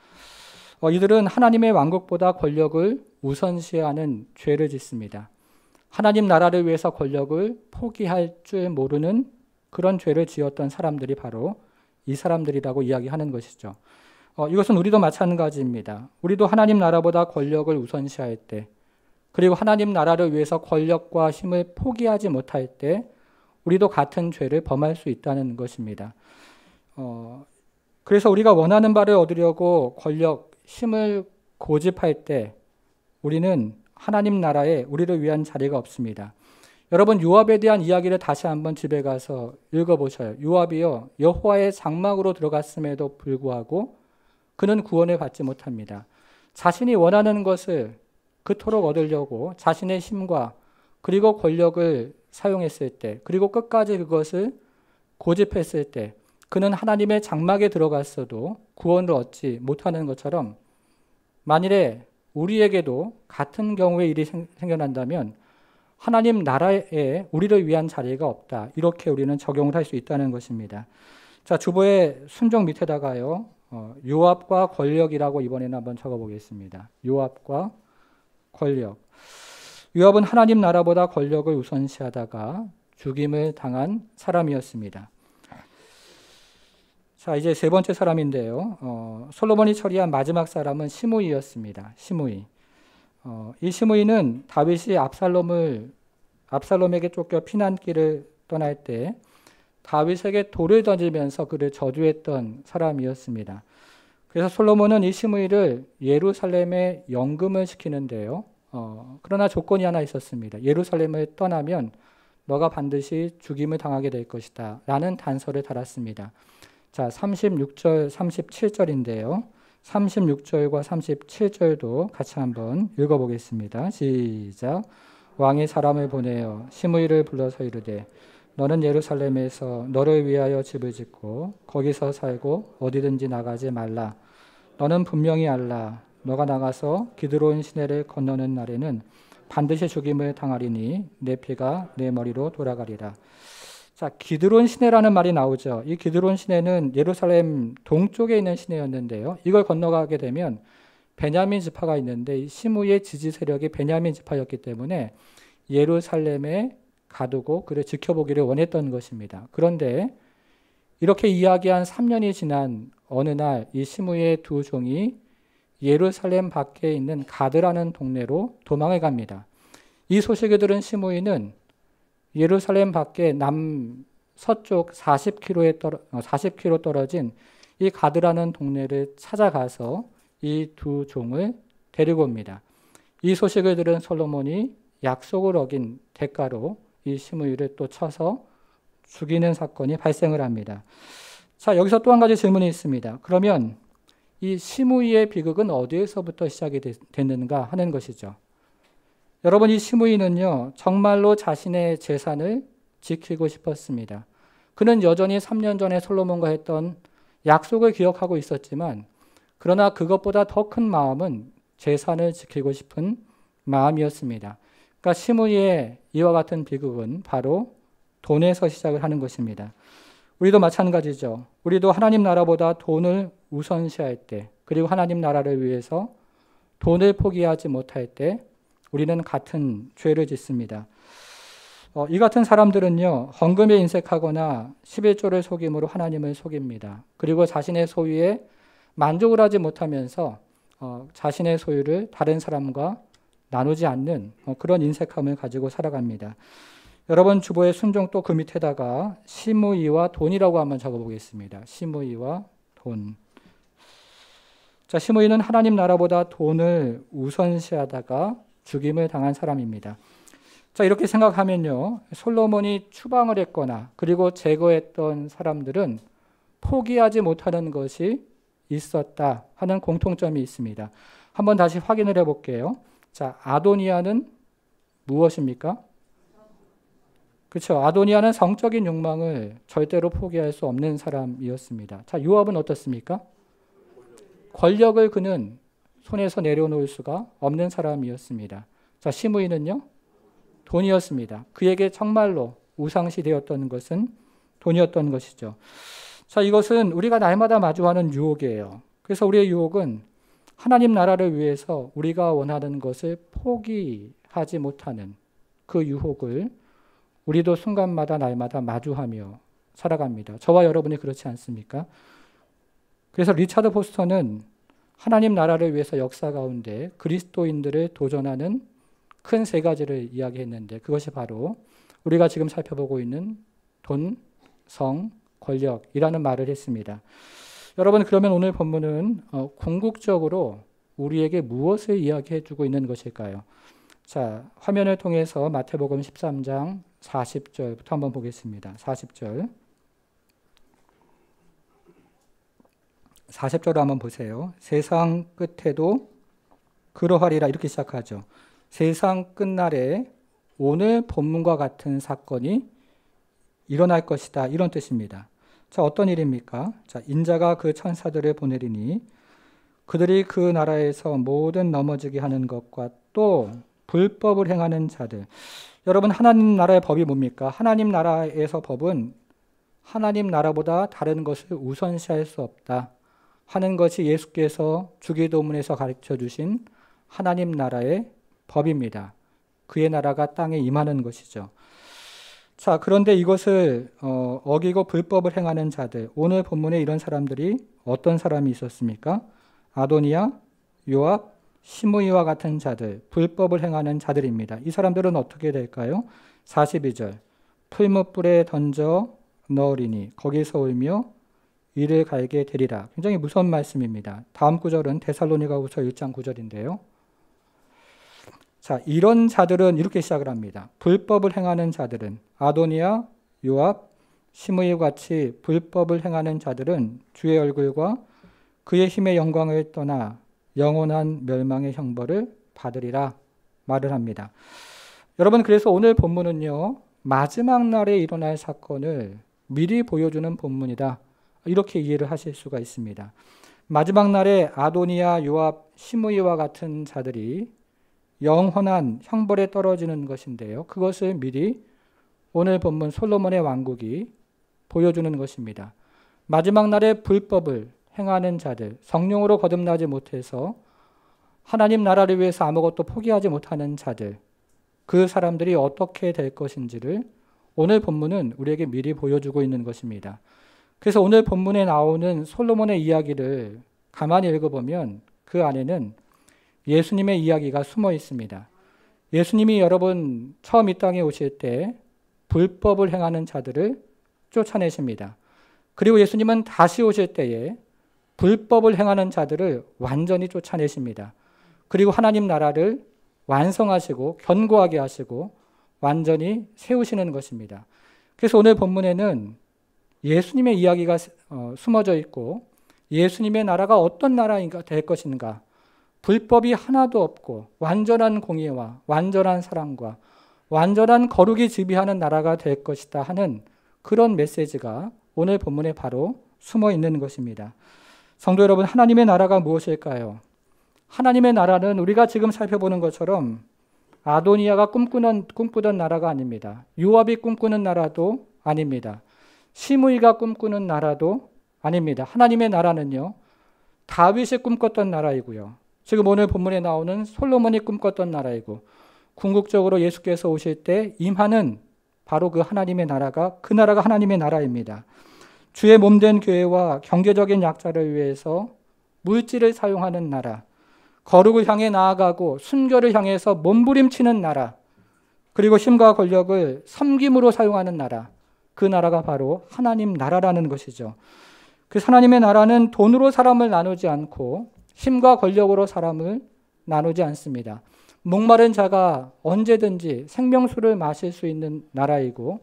이들은 하나님의 왕국보다 권력을 우선시하는 죄를 짓습니다. 하나님 나라를 위해서 권력을 포기할 줄 모르는 그런 죄를 지었던 사람들이 바로 이 사람들이라고 이야기하는 것이죠. 이것은 우리도 마찬가지입니다. 우리도 하나님 나라보다 권력을 우선시할 때, 그리고 하나님 나라를 위해서 권력과 힘을 포기하지 못할 때 우리도 같은 죄를 범할 수 있다는 것입니다. 그래서 우리가 원하는 바를 얻으려고 권력, 힘을 고집할 때 우리는 하나님 나라에 우리를 위한 자리가 없습니다. 여러분, 요압에 대한 이야기를 다시 한번 집에 가서 읽어보셔요. 요압이요, 여호와의 장막으로 들어갔음에도 불구하고 그는 구원을 받지 못합니다. 자신이 원하는 것을 그토록 얻으려고 자신의 힘과 그리고 권력을 사용했을 때, 그리고 끝까지 그것을 고집했을 때 그는 하나님의 장막에 들어갔어도 구원을 얻지 못하는 것처럼, 만일에 우리에게도 같은 경우의 일이 생겨난다면 하나님 나라에 우리를 위한 자리가 없다. 이렇게 우리는 적용을 할 수 있다는 것입니다. 자, 주보의 순종 밑에다가요, 요압과 권력이라고 이번에는 한번 적어보겠습니다. 요압과 권력. 요압은 하나님 나라보다 권력을 우선시하다가 죽임을 당한 사람이었습니다. 자, 이제 세 번째 사람인데요. 솔로몬이 처리한 마지막 사람은 시므이였습니다. 시므이. 이 시므이는 다윗이 압살롬에게 쫓겨 피난길을 떠날 때 다윗에게 돌을 던지면서 그를 저주했던 사람이었습니다. 그래서 솔로몬은 이 시므이를 예루살렘에 연금을 시키는데요. 그러나 조건이 하나 있었습니다. 예루살렘을 떠나면 너가 반드시 죽임을 당하게 될 것이다 라는 단서를 달았습니다. 자, 36절, 37절인데요. 36절과 37절도 같이 한번 읽어보겠습니다. 시작. 왕이 사람을 보내어 시므이를 불러서 이르되 너는 예루살렘에서 너를 위하여 집을 짓고 거기서 살고 어디든지 나가지 말라. 너는 분명히 알라. 너가 나가서 기드론 시내를 건너는 날에는 반드시 죽임을 당하리니 내 피가 내 머리로 돌아가리라. 자, 기드론 시내라는 말이 나오죠. 이 기드론 시내는 예루살렘 동쪽에 있는 시내였는데요. 이걸 건너가게 되면 베냐민 지파가 있는데 이 시므이의 지지 세력이 베냐민 지파였기 때문에 예루살렘에 가두고 그를 지켜보기를 원했던 것입니다. 그런데 이렇게 이야기한 3년이 지난 어느 날 이 시므이의 두 종이 예루살렘 밖에 있는 가드라는 동네로 도망을 갑니다. 이 소식을 들은 시므이는 예루살렘 밖에 남서쪽 40km 떨어진 이 가드라는 동네를 찾아가서 이 두 종을 데리고 옵니다. 이 소식을 들은 솔로몬이 약속을 어긴 대가로 이 시므이를 또 쳐서 죽이는 사건이 발생을 합니다. 자, 여기서 또 한 가지 질문이 있습니다. 그러면 이 시므이의 비극은 어디에서부터 시작이 됐는가 하는 것이죠. 여러분, 이 시므이는요, 정말로 자신의 재산을 지키고 싶었습니다. 그는 여전히 3년 전에 솔로몬과 했던 약속을 기억하고 있었지만 그러나 그것보다 더 큰 마음은 재산을 지키고 싶은 마음이었습니다. 그러니까 시므이의 이와 같은 비극은 바로 돈에서 시작을 하는 것입니다. 우리도 마찬가지죠. 우리도 하나님 나라보다 돈을 우선시할 때, 그리고 하나님 나라를 위해서 돈을 포기하지 못할 때 우리는 같은 죄를 짓습니다. 이 같은 사람들은요, 헌금에 인색하거나 11조를 속임으로 하나님을 속입니다. 그리고 자신의 소유에 만족을 하지 못하면서 자신의 소유를 다른 사람과 나누지 않는 그런 인색함을 가지고 살아갑니다. 여러분 주보의 순종 또 그 밑에다가 시므이와 돈이라고 한번 적어보겠습니다. 시므이와 돈. 자, 시므이는 하나님 나라보다 돈을 우선시하다가 죽임을 당한 사람입니다. 자, 이렇게 생각하면요, 솔로몬이 추방을 했거나 그리고 제거했던 사람들은 포기하지 못하는 것이 있었다 하는 공통점이 있습니다. 한번 다시 확인을 해볼게요. 자, 아도니아는 무엇입니까? 그렇죠. 아도니아는 성적인 욕망을 절대로 포기할 수 없는 사람이었습니다. 자, 요압은 어떻습니까? 권력을 그는 손에서 내려놓을 수가 없는 사람이었습니다. 자, 시므이는요? 돈이었습니다. 그에게 정말로 우상시 되었던 것은 돈이었던 것이죠. 자, 이것은 우리가 날마다 마주하는 유혹이에요. 그래서 우리의 유혹은 하나님 나라를 위해서 우리가 원하는 것을 포기하지 못하는 그 유혹을 우리도 순간마다 날마다 마주하며 살아갑니다. 저와 여러분이 그렇지 않습니까? 그래서 리차드 포스터는 하나님 나라를 위해서 역사 가운데 그리스도인들을 도전하는 큰 세 가지를 이야기했는데 그것이 바로 우리가 지금 살펴보고 있는 돈, 성, 권력이라는 말을 했습니다. 여러분, 그러면 오늘 본문은 궁극적으로 우리에게 무엇을 이야기해 주고 있는 것일까요? 자, 화면을 통해서 마태복음 13장 40절부터 한번 보겠습니다. 40절. 40절을 한번 보세요. 세상 끝에도 그러하리라 이렇게 시작하죠. 세상 끝날에 오늘 본문과 같은 사건이 일어날 것이다 이런 뜻입니다. 자, 어떤 일입니까? 자, 인자가 그 천사들을 보내리니 그들이 그 나라에서 모든 넘어지게 하는 것과 또 불법을 행하는 자들. 여러분, 하나님 나라의 법이 뭡니까? 하나님 나라에서 법은 하나님 나라보다 다른 것을 우선시할 수 없다 하는 것이 예수께서 주기도문에서 가르쳐 주신 하나님 나라의 법입니다. 그의 나라가 땅에 임하는 것이죠. 자, 그런데 이것을 어기고 불법을 행하는 자들, 오늘 본문에 이런 사람들이 어떤 사람이 있었습니까? 아도니아, 요압, 시므이와 같은 자들, 불법을 행하는 자들입니다. 이 사람들은 어떻게 될까요? 42절, 풀무불에 던져 넣으리니 거기서 울며 이를 갈게 되리라. 굉장히 무서운 말씀입니다. 다음 구절은 데살로니가후서 1장 9절인데요. 자, 이런 자들은 이렇게 시작을 합니다. 불법을 행하는 자들은 아도니아, 요압, 시므이와 같이 불법을 행하는 자들은 주의 얼굴과 그의 힘의 영광을 떠나 영원한 멸망의 형벌을 받으리라 말을 합니다. 여러분, 그래서 오늘 본문은요, 마지막 날에 일어날 사건을 미리 보여주는 본문이다. 이렇게 이해를 하실 수가 있습니다. 마지막 날에 아도니아, 요압, 시므이와 같은 자들이 영원한 형벌에 떨어지는 것인데요. 그것을 미리 오늘 본문 솔로몬의 왕국이 보여주는 것입니다. 마지막 날에 불법을 행하는 자들, 성령으로 거듭나지 못해서 하나님 나라를 위해서 아무것도 포기하지 못하는 자들, 그 사람들이 어떻게 될 것인지를 오늘 본문은 우리에게 미리 보여주고 있는 것입니다. 그래서 오늘 본문에 나오는 솔로몬의 이야기를 가만히 읽어보면 그 안에는 예수님의 이야기가 숨어 있습니다. 예수님이 여러분 처음 이 땅에 오실 때 불법을 행하는 자들을 쫓아내십니다. 그리고 예수님은 다시 오실 때에 불법을 행하는 자들을 완전히 쫓아내십니다. 그리고 하나님 나라를 완성하시고 견고하게 하시고 완전히 세우시는 것입니다. 그래서 오늘 본문에는 예수님의 이야기가 숨어져 있고 예수님의 나라가 어떤 나라가 될 것인가, 불법이 하나도 없고 완전한 공의와 완전한 사랑과 완전한 거룩이 지배하는 나라가 될 것이다 하는 그런 메시지가 오늘 본문에 바로 숨어 있는 것입니다. 성도 여러분, 하나님의 나라가 무엇일까요? 하나님의 나라는 우리가 지금 살펴보는 것처럼 아도니아가 꿈꾸던 나라가 아닙니다. 요압이 꿈꾸는 나라도 아닙니다. 시므이가 꿈꾸는 나라도 아닙니다. 하나님의 나라는요, 다윗이 꿈꿨던 나라이고요. 지금 오늘 본문에 나오는 솔로몬이 꿈꿨던 나라이고, 궁극적으로 예수께서 오실 때 임하는 바로 그 하나님의 나라가, 그 나라가 하나님의 나라입니다. 주의 몸된 교회와 경제적인 약자를 위해서 물질을 사용하는 나라, 거룩을 향해 나아가고 순결을 향해서 몸부림치는 나라, 그리고 힘과 권력을 섬김으로 사용하는 나라, 그 나라가 바로 하나님 나라라는 것이죠. 그 하나님의 나라는 돈으로 사람을 나누지 않고 힘과 권력으로 사람을 나누지 않습니다. 목마른 자가 언제든지 생명수를 마실 수 있는 나라이고,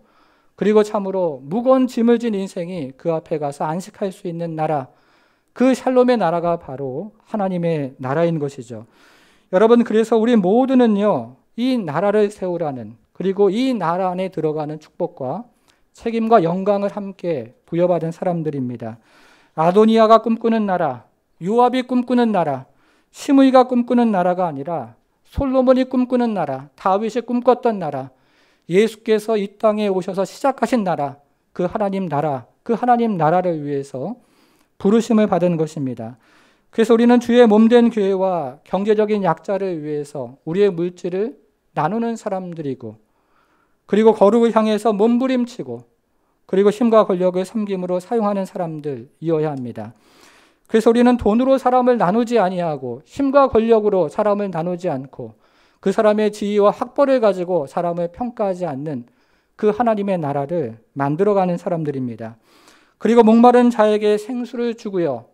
그리고 참으로 무거운 짐을 진 인생이 그 앞에 가서 안식할 수 있는 나라, 그 샬롬의 나라가 바로 하나님의 나라인 것이죠. 여러분, 그래서 우리 모두는요, 이 나라를 세우라는, 그리고 이 나라 안에 들어가는 축복과 책임과 영광을 함께 부여받은 사람들입니다. 아도니아가 꿈꾸는 나라, 요압이 꿈꾸는 나라, 시므이가 꿈꾸는 나라가 아니라 솔로몬이 꿈꾸는 나라, 다윗이 꿈꿨던 나라, 예수께서 이 땅에 오셔서 시작하신 나라, 그 하나님 나라, 그 하나님 나라를 위해서 부르심을 받은 것입니다. 그래서 우리는 주의 몸된 교회와 경제적인 약자를 위해서 우리의 물질을 나누는 사람들이고, 그리고 거룩을 향해서 몸부림치고, 그리고 힘과 권력을 섬김으로 사용하는 사람들이어야 합니다. 그래서 우리는 돈으로 사람을 나누지 아니하고 힘과 권력으로 사람을 나누지 않고 그 사람의 지위와 학벌을 가지고 사람을 평가하지 않는 그 하나님의 나라를 만들어가는 사람들입니다. 그리고 목마른 자에게 생수를 주고요,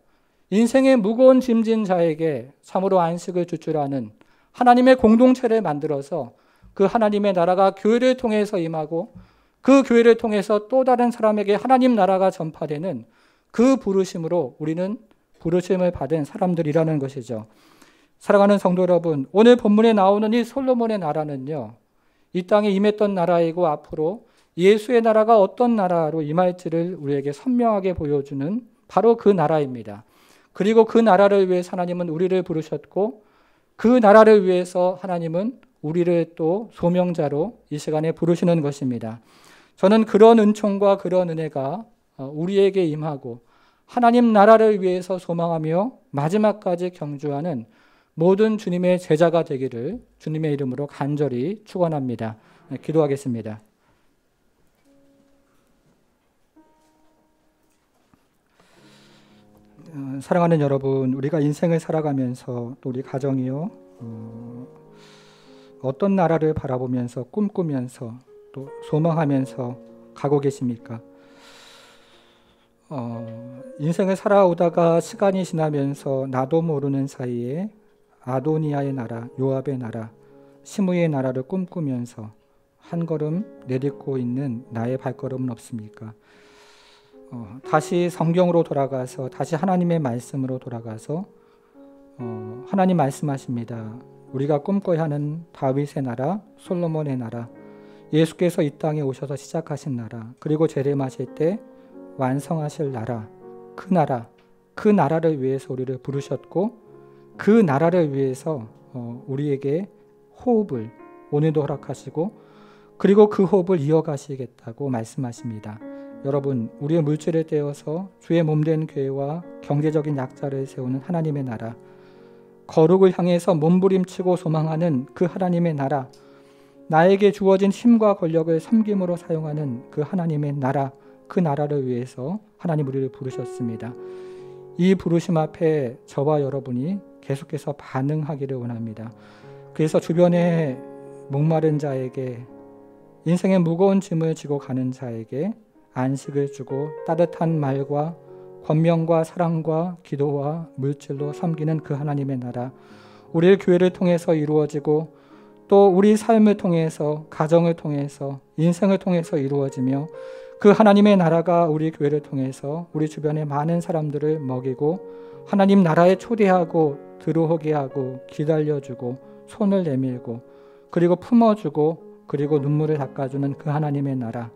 인생의 무거운 짐진 자에게 참으로 안식을 줄 줄 아는 하나님의 공동체를 만들어서 그 하나님의 나라가 교회를 통해서 임하고, 그 교회를 통해서 또 다른 사람에게 하나님 나라가 전파되는 그 부르심으로 우리는 부르심을 받은 사람들이라는 것이죠. 사랑하는 성도 여러분, 오늘 본문에 나오는 이 솔로몬의 나라는요, 이 땅에 임했던 나라이고 앞으로 예수의 나라가 어떤 나라로 임할지를 우리에게 선명하게 보여주는 바로 그 나라입니다. 그리고 그 나라를 위해서 하나님은 우리를 부르셨고, 그 나라를 위해서 하나님은 우리를 또 소명자로 이 시간에 부르시는 것입니다. 저는 그런 은총과 그런 은혜가 우리에게 임하고 하나님 나라를 위해서 소망하며 마지막까지 경주하는 모든 주님의 제자가 되기를 주님의 이름으로 간절히 축원합니다. 기도하겠습니다. 사랑하는 여러분, 우리가 인생을 살아가면서 또 우리 가정이요, 어떤 나라를 바라보면서 꿈꾸면서 또 소망하면서 가고 계십니까? 인생을 살아오다가 시간이 지나면서 나도 모르는 사이에 아도니아의 나라, 요압의 나라, 시므이의 나라를 꿈꾸면서 한 걸음 내딛고 있는 나의 발걸음은 없습니까? 다시 성경으로 돌아가서, 다시 하나님의 말씀으로 돌아가서 하나님 말씀하십니다. 우리가 꿈꿔야 하는 다윗의 나라, 솔로몬의 나라, 예수께서 이 땅에 오셔서 시작하신 나라, 그리고 재림하실 때 완성하실 나라, 그 나라를 위해서 우리를 부르셨고, 그 나라를 위해서 우리에게 호흡을 오늘도 허락하시고, 그리고 그 호흡을 이어가시겠다고 말씀하십니다. 여러분, 우리의 물질을 떼어서 주의 몸된 교회와 경제적인 약자를 세우는 하나님의 나라, 거룩을 향해서 몸부림치고 소망하는 그 하나님의 나라, 나에게 주어진 힘과 권력을 섬김으로 사용하는 그 하나님의 나라, 그 나라를 위해서 하나님 우리를 부르셨습니다. 이 부르심 앞에 저와 여러분이 계속해서 반응하기를 원합니다. 그래서 주변에 목마른 자에게, 인생의 무거운 짐을 지고 가는 자에게 안식을 주고 따뜻한 말과 권면과 사랑과 기도와 물질로 섬기는 그 하나님의 나라, 우리의 교회를 통해서 이루어지고 또 우리 삶을 통해서, 가정을 통해서, 인생을 통해서 이루어지며, 그 하나님의 나라가 우리 교회를 통해서 우리 주변의 많은 사람들을 먹이고 하나님 나라에 초대하고 들어오게 하고 기다려주고 손을 내밀고 그리고 품어주고 그리고 눈물을 닦아주는 그 하나님의 나라,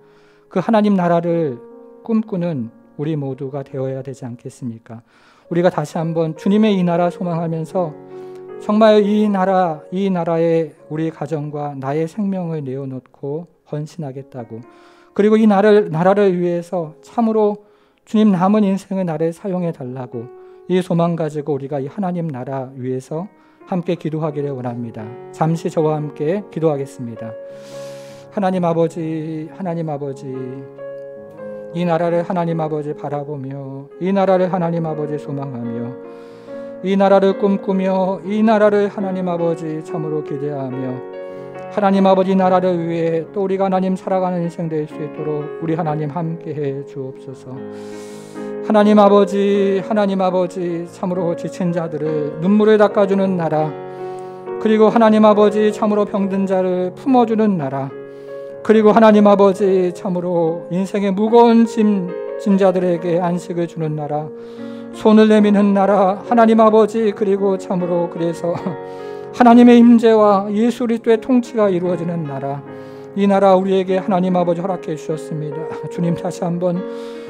그 하나님 나라를 꿈꾸는 우리 모두가 되어야 되지 않겠습니까? 우리가 다시 한번 주님의 이 나라 소망하면서 정말 이 나라에 우리 가정과 나의 생명을 내어놓고 헌신하겠다고, 그리고 이 나라를 위해서 참으로 주님 남은 인생을 나를 사용해 달라고, 이 소망 가지고 우리가 이 하나님 나라 위해서 함께 기도하기를 원합니다. 잠시 저와 함께 기도하겠습니다. 하나님 아버지, 이 나라를 하나님 아버지 바라보며, 이 나라를 하나님 아버지 소망하며, 이 나라를 꿈꾸며, 이 나라를 하나님 아버지 참으로 기대하며, 하나님 아버지 나라를 위해 또 우리가 하나님 살아가는 인생 될 수 있도록 우리 하나님 함께해 주옵소서. 하나님 아버지 참으로 지친 자들을 눈물을 닦아주는 나라, 그리고 하나님 아버지 참으로 병든 자를 품어주는 나라, 그리고 하나님 아버지 참으로 인생의 무거운 짐자들에게 안식을 주는 나라, 손을 내미는 나라, 하나님 아버지, 그리고 참으로 그래서 하나님의 임재와 예수 그리스도의 통치가 이루어지는 나라, 이 나라 우리에게 하나님 아버지 허락해 주셨습니다. 주님, 다시 한번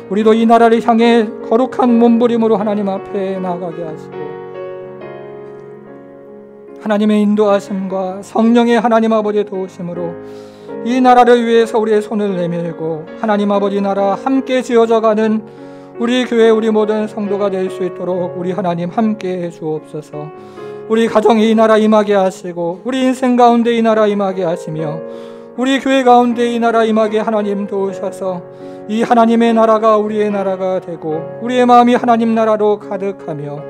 우리도 이 나라를 향해 거룩한 몸부림으로 하나님 앞에 나아가게 하시고, 하나님의 인도하심과 성령의 하나님 아버지의 도우심으로 이 나라를 위해서 우리의 손을 내밀고 하나님 아버지 나라 함께 지어져가는 우리 교회, 우리 모든 성도가 될 수 있도록 우리 하나님 함께 주옵소서. 우리 가정에 이 나라 임하게 하시고, 우리 인생 가운데 이 나라 임하게 하시며, 우리 교회 가운데 이 나라 임하게 하나님 도우셔서 이 하나님의 나라가 우리의 나라가 되고, 우리의 마음이 하나님 나라로 가득하며,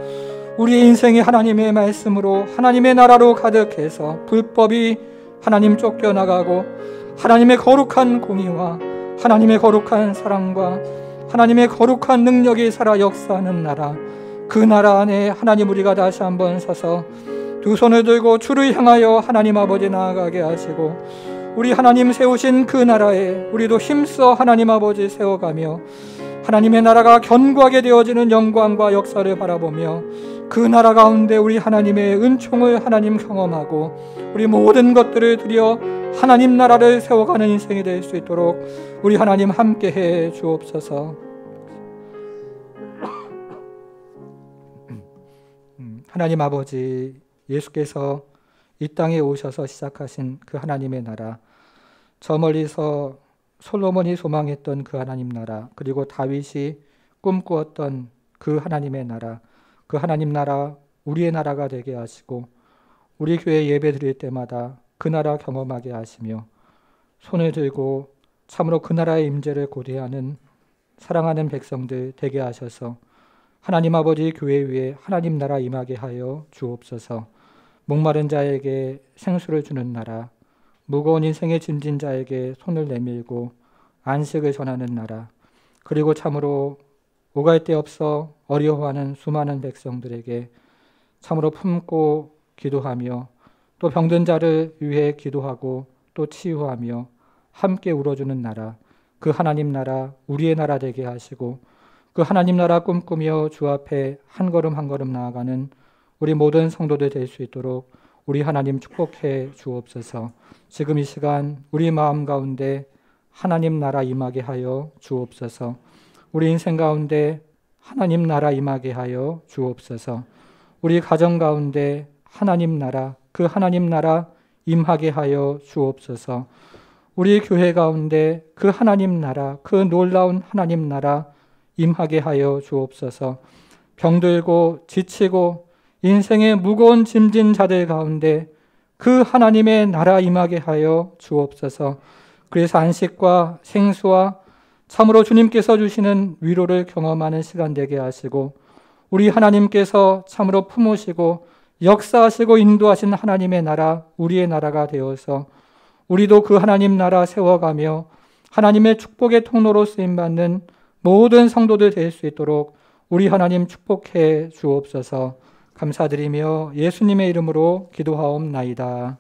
우리의 인생이 하나님의 말씀으로 하나님의 나라로 가득해서 불법이 하나님 쫓겨나가고, 하나님의 거룩한 공의와 하나님의 거룩한 사랑과 하나님의 거룩한 능력이 살아 역사하는 나라, 그 나라 안에 하나님 우리가 다시 한번 서서 두 손을 들고 주를 향하여 하나님 아버지 나아가게 하시고, 우리 하나님 세우신 그 나라에 우리도 힘써 하나님 아버지 세워가며 하나님의 나라가 견고하게 되어지는 영광과 역사를 바라보며 그 나라 가운데 우리 하나님의 은총을 하나님 경험하고 우리 모든 것들을 드려 하나님 나라를 세워가는 인생이 될 수 있도록 우리 하나님 함께해 주옵소서. 하나님 아버지, 예수께서 이 땅에 오셔서 시작하신 그 하나님의 나라, 저 멀리서 솔로몬이 소망했던 그 하나님 나라, 그리고 다윗이 꿈꾸었던 그 하나님의 나라, 그 하나님 나라 우리의 나라가 되게 하시고, 우리 교회 예배 드릴 때마다 그 나라 경험하게 하시며, 손을 들고 참으로 그 나라의 임재를 고대하는 사랑하는 백성들 되게 하셔서 하나님 아버지 교회 위에 하나님 나라 임하게 하여 주옵소서. 목마른 자에게 생수를 주는 나라, 무거운 인생의 짐진 자에게 손을 내밀고 안식을 전하는 나라, 그리고 참으로 오갈 데 없어 어려워하는 수많은 백성들에게 참으로 품고 기도하며, 또 병든 자를 위해 기도하고 또 치유하며 함께 울어주는 나라, 그 하나님 나라 우리의 나라 되게 하시고, 그 하나님 나라 꿈꾸며 주 앞에 한 걸음 한 걸음 나아가는 우리 모든 성도들 될 수 있도록 우리 하나님 축복해 주옵소서. 지금 이 시간 우리 마음 가운데 하나님 나라 임하게 하여 주옵소서. 우리 인생 가운데 하나님 나라 임하게 하여 주옵소서. 우리 가정 가운데 하나님 나라, 그 하나님 나라 임하게 하여 주옵소서. 우리 교회 가운데 그 하나님 나라, 그 놀라운 하나님 나라 임하게 하여 주옵소서. 병들고 지치고 인생의 무거운 짐진 자들 가운데 그 하나님의 나라 임하게 하여 주옵소서. 그래서 안식과 생수와 참으로 주님께서 주시는 위로를 경험하는 시간 되게 하시고, 우리 하나님께서 참으로 품으시고 역사하시고 인도하신 하나님의 나라 우리의 나라가 되어서 우리도 그 하나님 나라 세워가며 하나님의 축복의 통로로 쓰임받는 모든 성도들 될 수 있도록 우리 하나님 축복해 주옵소서. 감사드리며 예수님의 이름으로 기도하옵나이다.